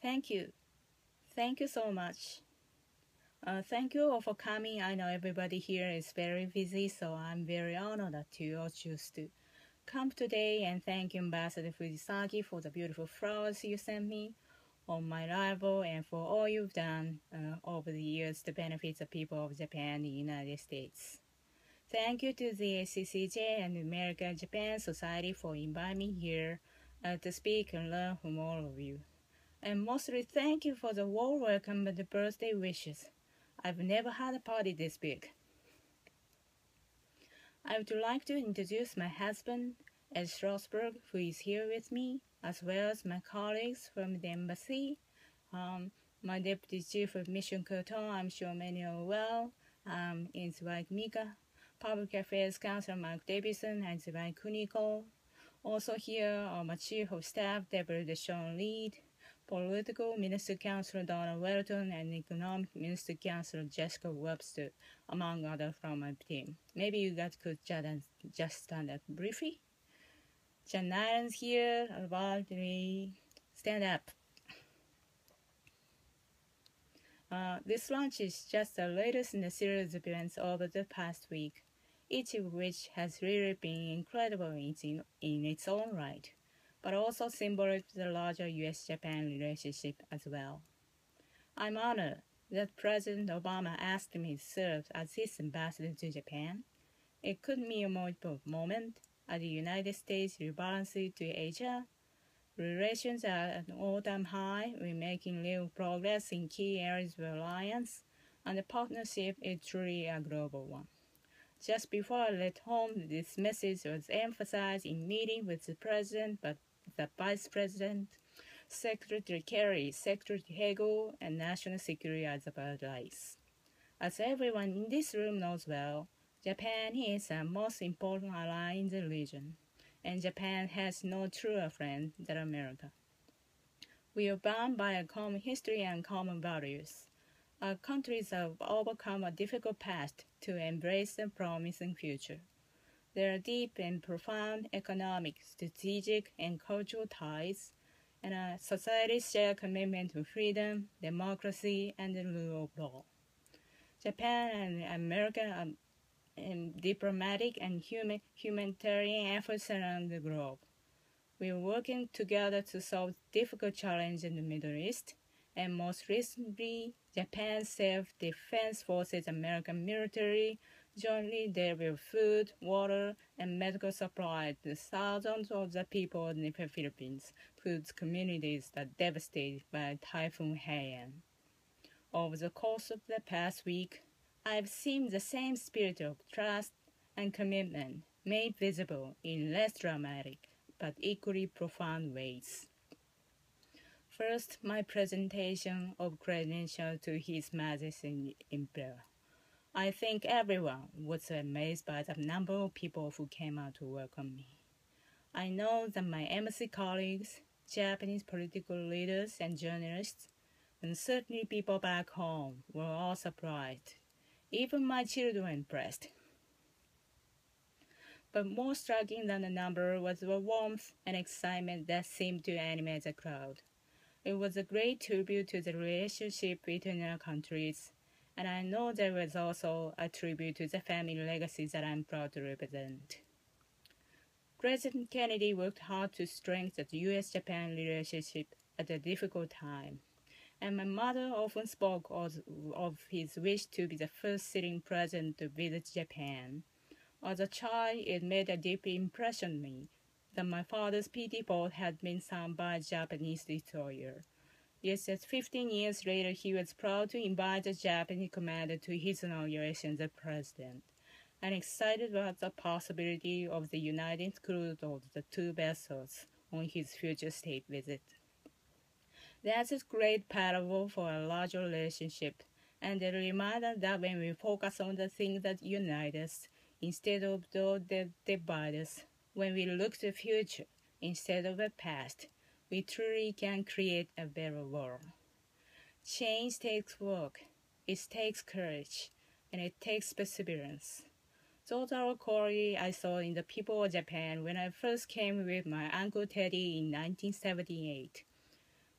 Thank you. Thank you so much. Thank you all for coming. I know everybody here is very busy, so I'm very honored that you all choose to come today, and thank you, Ambassador Fujisaki, for the beautiful flowers you sent me on my arrival and for all you've done over the years to benefit the people of Japan and the United States. Thank you to the ACCJ and American-Japan Society for inviting me here to speak and learn from all of you. And mostly thank you for the warm welcome and the birthday wishes. I've never had a party this big. I would like to introduce my husband, Ed Schlossberg, who is here with me, as well as my colleagues from the embassy. My Deputy Chief of Mission Canton, I'm sure many are well, in Zweig Mika, Public Affairs Councilor Mark Davidson and Zweig Kuniko. Also here are my Chief of Staff, Deborah Deshawn Reed, Political Minister Councilor Donna Welton, and Economic Minister Councilor Jessica Webster, among others from my team. Maybe you guys could just stand up briefly. Jan Nyland's here, about me. Stand up. This launch is just the latest in a series of events over the past week, each of which has really been incredible in its own right, but also symbolic of the larger U.S.-Japan relationship as well. I'm honored that President Obama asked me to serve as his ambassador to Japan. It could be a moment as the United States rebalances to Asia. Relations are at an all-time high. We're making real progress in key areas of alliance, and the partnership is truly a global one. Just before I left home, this message was emphasized in meeting with the President, but the Vice President, Secretary Kerry, Secretary Hagel, and National Security Advisor. As everyone in this room knows well, Japan is the most important ally in the region, and Japan has no truer friend than America. We are bound by a common history and common values. Our countries have overcome a difficult past to embrace a promising future. There are deep and profound economic, strategic, and cultural ties, and our societies share commitment to freedom, democracy, and the rule of law. Japan and America are in diplomatic and humanitarian efforts around the globe. We are working together to solve difficult challenges in the Middle East, and most recently, Japan's Self-Defense Forces American military jointly delivered food, water, and medical supplies to thousands of the people in the Philippines, whose communities are devastated by Typhoon Haiyan. Over the course of the past week, I've seen the same spirit of trust and commitment made visible in less dramatic but equally profound ways. First, my presentation of credentials to His Majesty Emperor. I think everyone was amazed by the number of people who came out to welcome me. I know that my embassy colleagues, Japanese political leaders and journalists, and certainly people back home were all surprised. Even my children were impressed. But more striking than the number was the warmth and excitement that seemed to animate the crowd. It was a great tribute to the relationship between our countries, and I know there was also a tribute to the family legacy that I'm proud to represent. President Kennedy worked hard to strengthen the U.S.-Japan relationship at a difficult time, and my mother often spoke of his wish to be the first sitting president to visit Japan. As a child, it made a deep impression on me that my father's PT boat had been sunk by a Japanese destroyer. Yet, just 15 years later, he was proud to invite the Japanese commander to his inauguration as president, and excited about the possibility of the united crew of the two vessels on his future state visit. That's a great parable for a larger relationship, and a reminder that when we focus on the things that unite us instead of those that divide us, when we look to the future instead of the past, we truly can create a better world. Change takes work, it takes courage, and it takes perseverance. Those are qualities I saw in the people of Japan when I first came with my Uncle Teddy in 1978.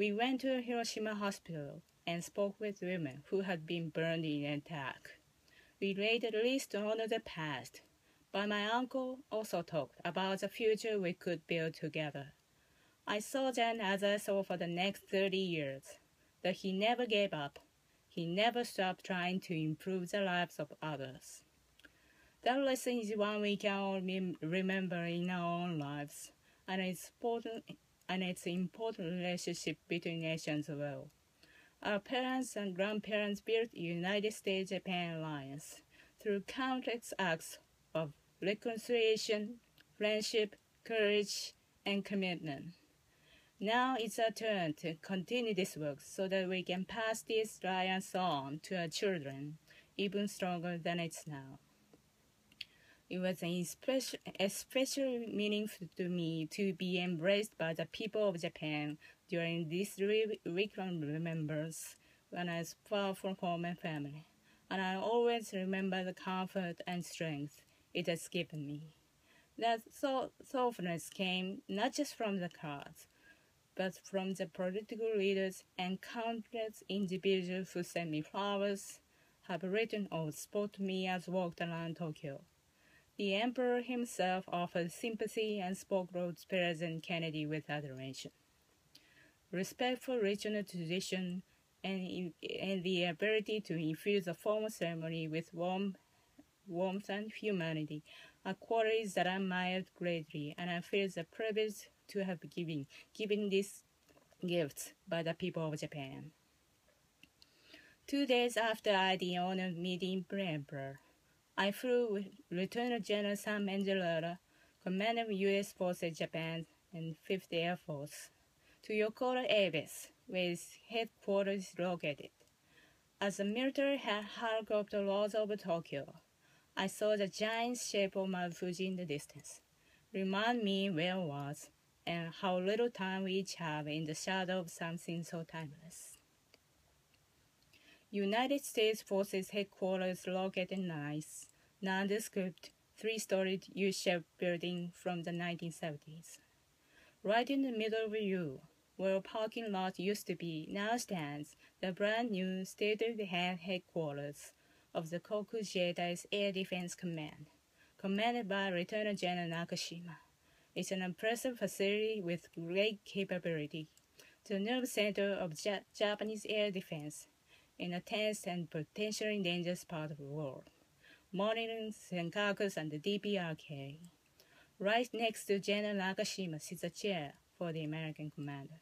We went to a Hiroshima hospital and spoke with women who had been burned in an attack. We laid a list on the past, but my uncle also talked about the future we could build together. I saw then, as I saw for the next 30 years, that he never gave up. He never stopped trying to improve the lives of others. That lesson is one we can all remember in our own lives, and it's important relationship between nations as well. Our parents and grandparents built United States-Japan alliance through countless acts of reconciliation, friendship, courage, and commitment. Now it's our turn to continue this work so that we can pass this alliance on to our children, even stronger than it's now. It was especially meaningful to me to be embraced by the people of Japan during this weekend remembrance when I was far from home and family, and I always remember the comfort and strength it has given me. That softness came not just from the crowds, but from the political leaders and countless individuals who sent me flowers, have written or spoke to me as I walked around Tokyo. The emperor himself offered sympathy and spoke of President Kennedy with adoration. Respect for regional tradition and the ability to infuse a formal ceremony with warmth and humanity are qualities that I admired greatly, and I feel the privilege to have given these gifts by the people of Japan. 2 days after I had the honor of meeting the emperor, I flew with Lieutenant General Sam Angelada, commander of U.S. Forces Japan and 5th Air Force, to Yokota Air Base, where its headquarters is located. As the military helicopter rose over Tokyo, I saw the giant shape of Mount Fuji in the distance, remind me where I was and how little time we each have in the shadow of something so timeless. United States Forces headquarters located in nice, nondescript, 3-storied U-shaped building from the 1970s. Right in the middle of U, where a parking lot used to be, now stands the brand new state-of-the-art headquarters of the Kokujieitai's Air Defense Command, commanded by Lieutenant General Nakashima. It's an impressive facility with great capability, the nerve center of Japanese air defense in a tense and potentially dangerous part of the world, monitoring Senkakus and the DPRK. Right next to General Nakashima sits a chair for the American commander.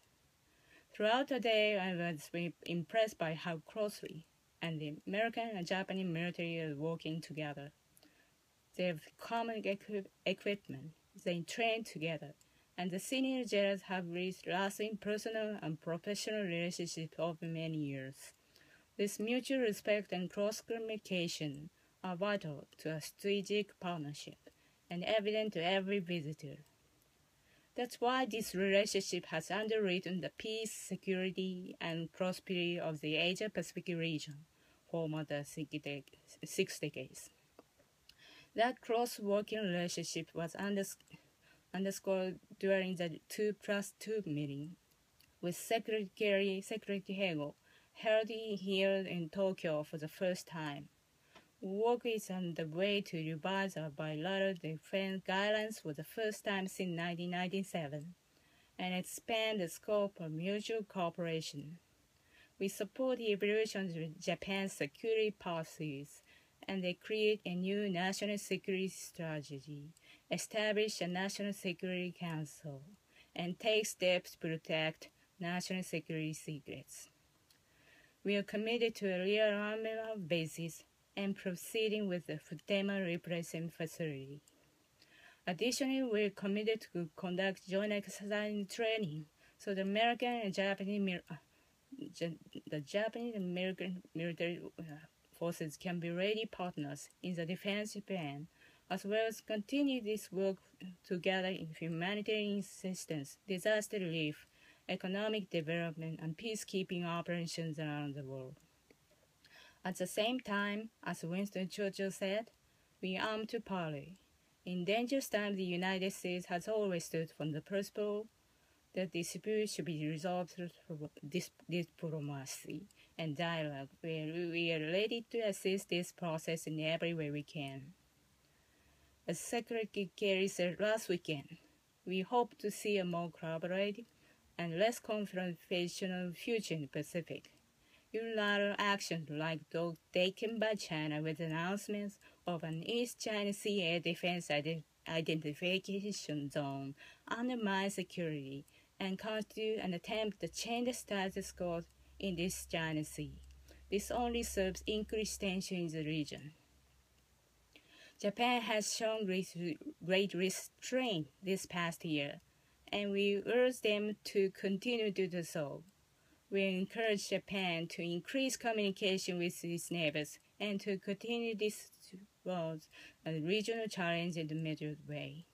Throughout the day, I was impressed by how closely and the American and Japanese military are working together. They have common equipment, they train together, and the senior generals have lasting personal and professional relationships over many years. This mutual respect and cross-communication are vital to a strategic partnership and evident to every visitor. That's why this relationship has underwritten the peace, security, and prosperity of the Asia-Pacific region for more than 6 decades. That close-working relationship was underscored during the 2+2 meeting with Secretary Hego held here in Tokyo for the first time. Work is on the way to revise our bilateral defense guidelines for the first time since 1997 and expand the scope of mutual cooperation. We support the evolution of Japan's security policies, and they create a new national security strategy, establish a National Security Council, and take steps to protect national security secrets. We are committed to a realignment of bases and proceeding with the Futema replacement facility. Additionally, we are committed to conduct joint exercise and training so the American and Japanese American military forces can be ready partners in the defense plan, as well as continue this work together in humanitarian assistance, disaster relief, economic development, and peacekeeping operations around the world. At the same time, as Winston Churchill said, we arm to parley. In dangerous times, the United States has always stood for the principle The dispute should be resolved through diplomacy and dialogue. We are ready to assist this process in every way we can. As Secretary Kerry said last weekend, we hope to see a more collaborative and less confrontational future in the Pacific. Unilateral actions like those taken by China with announcements of an East China Sea air defense identification zone undermine security and constitute an attempt to change the status quo in this China Sea. This only serves increased tension in the region. Japan has shown great restraint this past year, and we urge them to continue to do so. We encourage Japan to increase communication with its neighbors and to continue this towards a regional challenge in a measured way.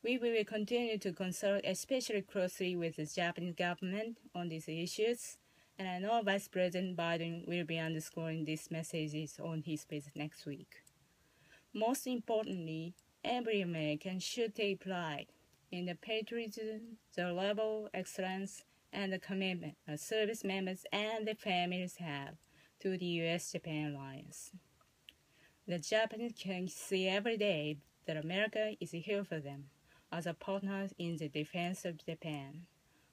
We will continue to consult especially closely with the Japanese government on these issues, and I know Vice President Biden will be underscoring these messages on his visit next week. Most importantly, every American should take pride in the patriotism, the level of excellence, and the commitment our service members and their families have to the U.S.-Japan alliance. The Japanese can see every day that America is here for them as a partner in the defense of Japan.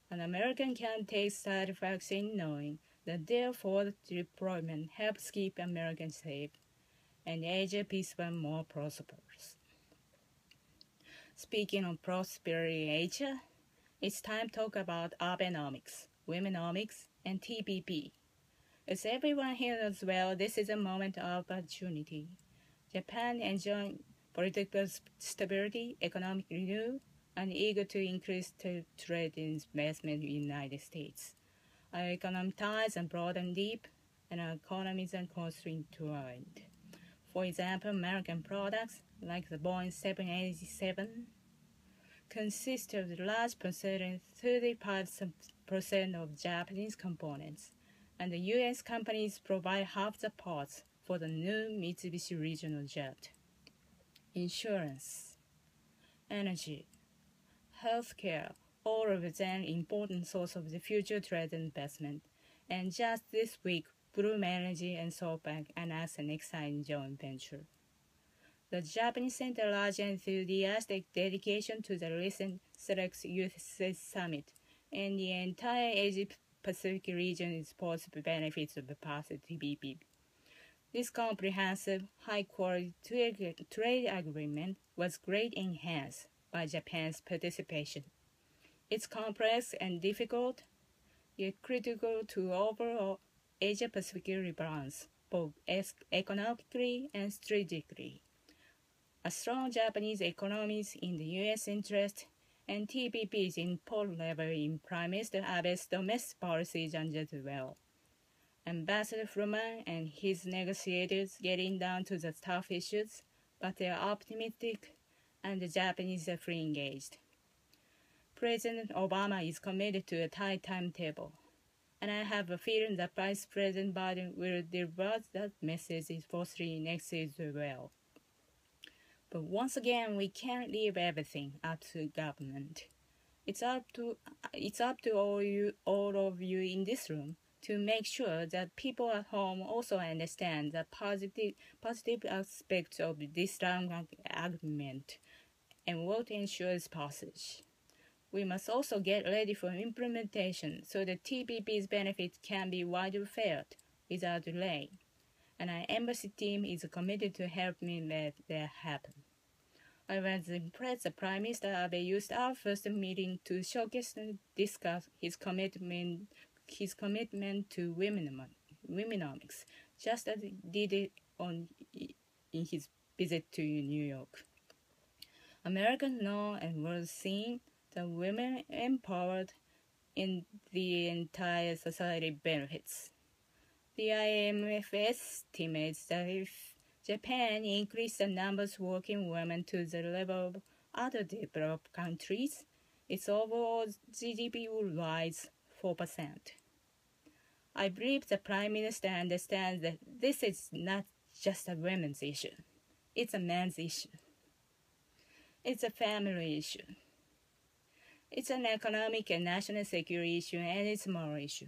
An American can take satisfaction in knowing that their forward deployment helps keep Americans safe and Asia peaceful and more prosperous. Speaking of prosperity in Asia, it's time to talk about Abenomics, Womenomics, and TPP. As everyone here knows well, this is a moment of opportunity. Japan enjoys political stability, economic renewal, and eager to increase trade investment in the United States. Our economic ties are broad and deep, and our economies are closely intertwined. For example, American products like the Boeing 787 consist of a large percentage, 35% of Japanese components, and the U.S. companies provide half the parts for the new Mitsubishi regional jet. Insurance, energy, healthcare, all represent important source of the future trade investment, and just this week, Bloom Energy and SoftBank announced an exciting joint venture. The Japanese sent a large enthusiastic dedication to the recent Select Youth Summit, and the entire Asia-Pacific region is poised to benefit of the past TPP. This comprehensive, high-quality trade agreement was greatly enhanced by Japan's participation. It's complex and difficult, yet critical to overall Asia-Pacific rebalance, both economically and strategically. A strong Japanese economy is in the U.S. interest, and TPP is important level in Prime Minister Abe's domestic policy agenda as well. Ambassador Fruman and his negotiators getting down to the tough issues, but they are optimistic, and the Japanese are fully engaged. President Obama is committed to a tight timetable, and I have a feeling that Vice President Biden will deliver that message forcefully next year as well. But once again, we can't leave everything up to government. It's up to all of you in this room to make sure that people at home also understand the positive aspects of this agreement and what ensures passage. We must also get ready for implementation so that TPP's benefits can be widely felt without delay, and our embassy team is committed to help me make that happen. I was impressed that Prime Minister Abe used our first meeting to showcase and discuss his commitment to womenomics, just as he did it in his visit to New York. Americans know and were seeing that women empowered in the entire society benefits. The IMF estimates that if Japan increased the numbers of working women to the level of other developed countries, its overall GDP would rise 4%. I believe the Prime Minister understands that this is not just a women's issue. It's a man's issue. It's a family issue. It's an economic and national security issue, and it's a moral issue.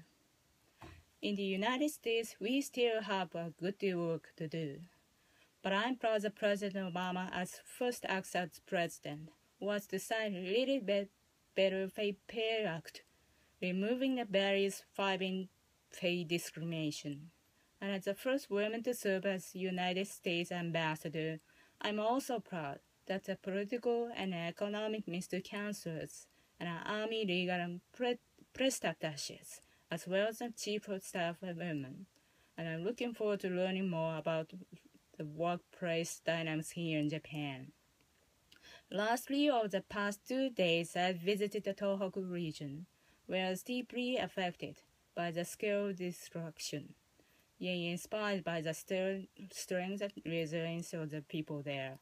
In the United States, we still have a good deal of work to do. But I'm proud that President Obama, as first act as president, was to sign a Little Bit Better Pay Act, removing the barriers fighting pay discrimination. And as the first woman to serve as United States ambassador, I'm also proud that the political and economic minister counselors and our Army legal and press attaches, as well as the chief of staff are women. And I'm looking forward to learning more about the workplace dynamics here in Japan. Lastly, over the past 2 days, I visited the Tohoku region, where I was deeply affected by the scale of destruction, yet inspired by the strength and resilience of the people there.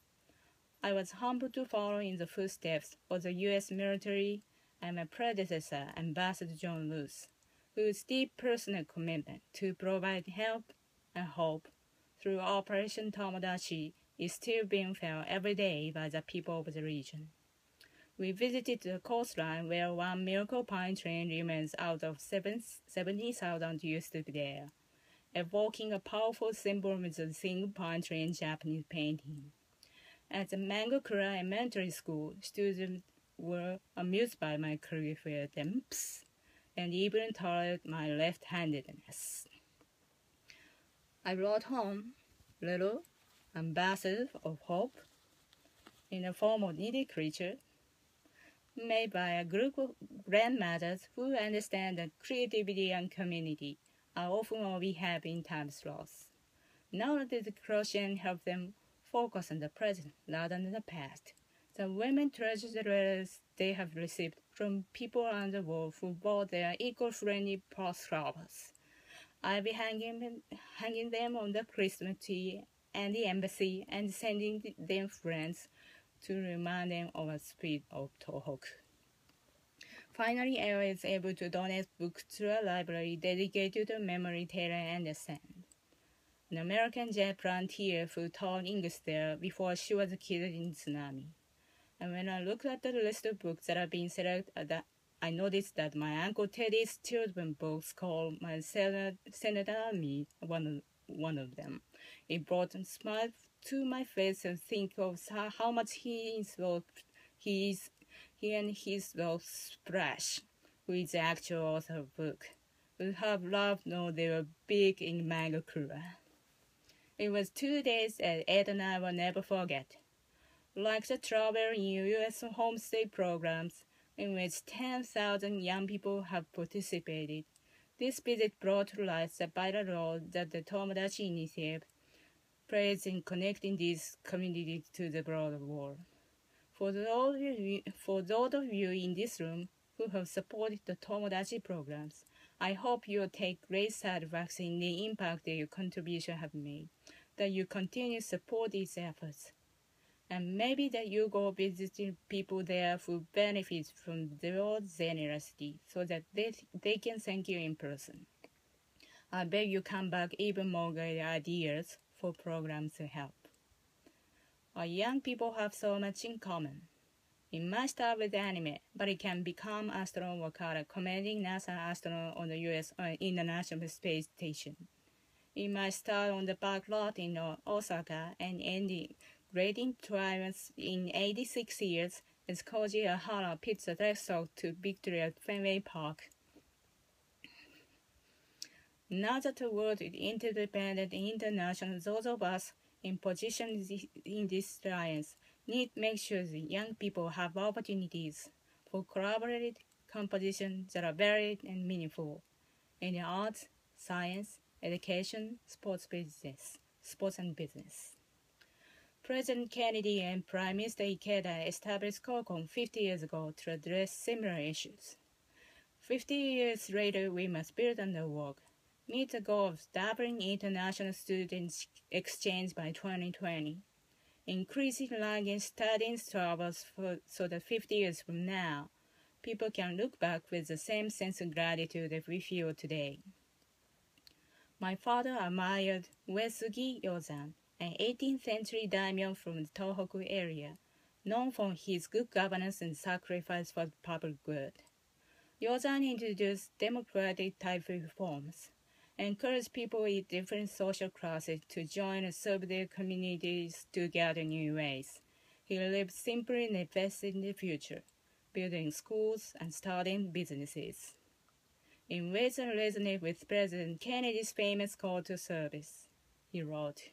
I was humbled to follow in the footsteps of the U.S. military and my predecessor, Ambassador John Lewis, whose deep personal commitment to provide help and hope through Operation Tomodachi is still being felt every day by the people of the region. We visited the coastline where one miracle pine tree remains out of 70,000 used to be there, evoking a powerful symbolism of the single pine tree in Japanese painting. At the Mangokura Elementary School, students were amused by my clever attempts and even tolerated my left-handedness. I brought home little ambassador of hope in the form of knitted creature made by a group of grandmothers who understand that creativity and community are often all we have in times lost. Not only did the crochet help them focus on the present rather than the past, the women treasure the letters they have received from people around the world who bought their eco-friendly postcards. I'll be hanging them on the Christmas tree and the embassy and sending them friends to remind them of the spirit of Tohoku. Finally, I was able to donate books to a library dedicated to memory Taylor Anderson, an American jet volunteer who taught English there before she was killed in tsunami. And when I looked at the list of books that have been selected, I noticed that my Uncle Teddy's children's books called My Senator Me, one of them. It brought a smile to my face and think of how much he and his dog Splash, who is the actual author of the book, would have loved know they were big in Mangokura. It was 2 days that Ed and I will never forget. Like the travel in U.S. homestay programs, in which 10,000 young people have participated, this visit brought to light the vital role that the Tomodachi Initiative plays in connecting these communities to the broader world. For those of you in this room who have supported the Tomodachi programs, I hope you will take great satisfaction in the impact that your contribution have made, that you continue to support these efforts, and maybe that you go visiting people there who benefit from their generosity so that they can thank you in person. I beg you come back even more great ideas for programs to help. Our young people have so much in common. It might start with anime, but it can become astronaut Wakata commanding NASA astronaut on the U.S. International Space Station. It might start on the back lot in Osaka and end in grading triumphs in 86 years as Koji Ahara pits the Drexel to victory at Fenway Park. Now that the world is interdependent and international, those of us in positions in this alliance need to make sure that young people have opportunities for collaborative compositions that are varied and meaningful in the arts, science, education, sports and business. President Kennedy and Prime Minister Ikeda established COCOM 50 years ago to address similar issues. 50 years later, we must build on the work, meet the goal of doubling international student exchange by 2020, increasing language studying travels so that 50 years from now, people can look back with the same sense of gratitude that we feel today. My father admired Uesugi Yozan, an 18th century daimyo from the Tohoku area, known for his good governance and sacrifice for the public good. Yozan introduced democratic type reforms, encouraged people in different social classes to join and serve their communities together in new ways. He lived simply and invested in the future, building schools and starting businesses. In ways that resonate with President Kennedy's famous call to service, he wrote,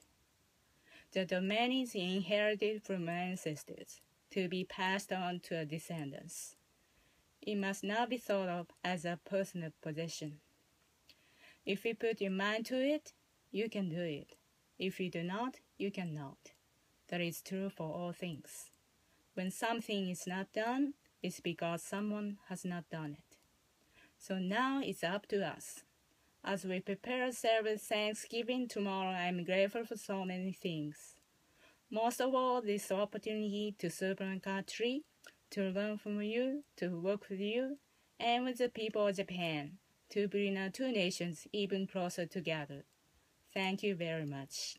"The domain is inherited from ancestors, to be passed on to our descendants. It must not be thought of as a personal possession. If you put your mind to it, you can do it. If you do not, you cannot. That is true for all things. When something is not done, it's because someone has not done it. So now it's up to us. As we prepare to celebrate Thanksgiving tomorrow, I'm grateful for so many things. Most of all, this opportunity to serve my country, to learn from you, to work with you, and with the people of Japan, to bring our two nations even closer together. Thank you very much."